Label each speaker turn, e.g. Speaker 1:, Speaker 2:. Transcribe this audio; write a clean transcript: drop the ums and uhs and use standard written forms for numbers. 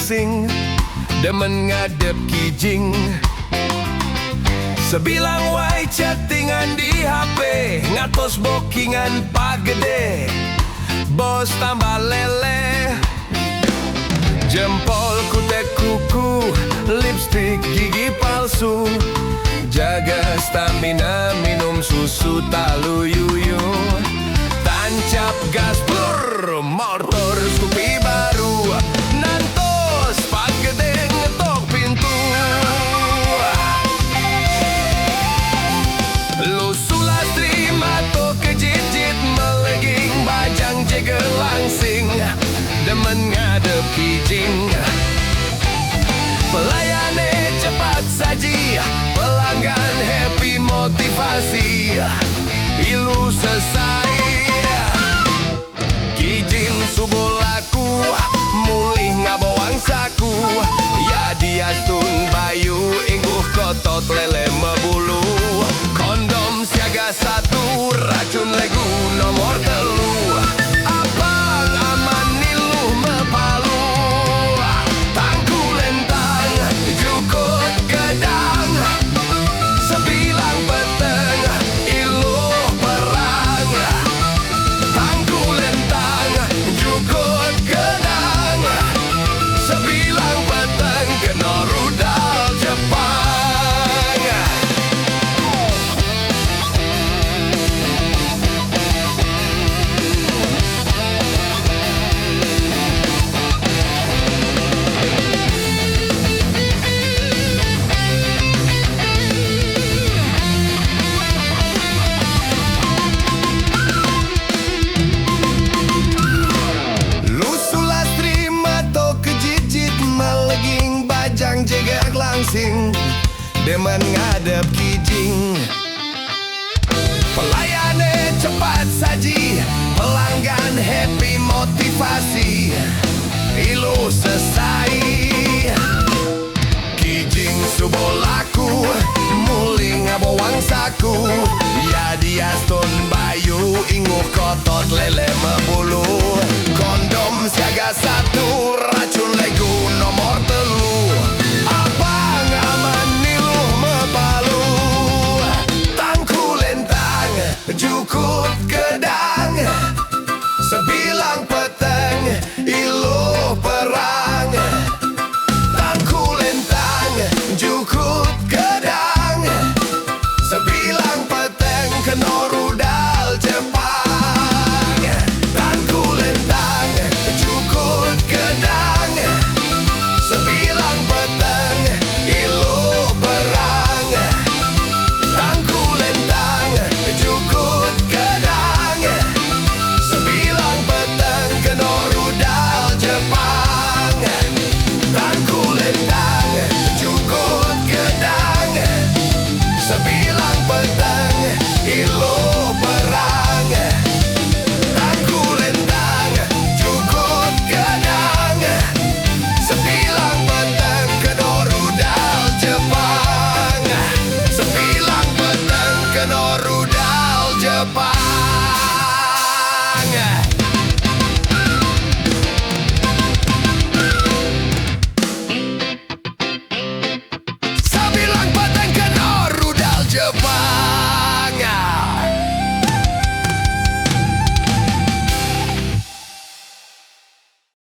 Speaker 1: langsing, demen ngadep kijing. Sebilang wai chattingan di HP, ngatos bookingan pagede, bos tambah lele. Jempol kutek kuku, lipstick gigi palsu, jaga stamina minum susu talu yuyu. Tancap gas blur, motor Scoopy baru, nantos pagede ngetok pintu. Lu sulas terima to kejijit meleging, bajang jeger langsing, demen ngadep kijing. Pelayane cepat saji, pelanggan happy motivasi, ilu selesai. Kijing subuh laku, mulih ngabawang saku, ya diastun bayu, ingguh kotot lele mebulu. Kondom siaga satu, racun legu nomor telu. Abang aman niluh mepalu, tangku lentang, jukut gedang, sebilang peteng, iluh perang. Tangku lentang, jukut gedang, sebilang peteng, kena rudal Jepang. Jeger langsing, demen ngadep kijing. Pelayane cepat saji, pelanggan happy motivasi, ilu selesai. Kijing subuh laku, muling ngabawang saku, ya diastun bayu, ingguh kotot lele mebul.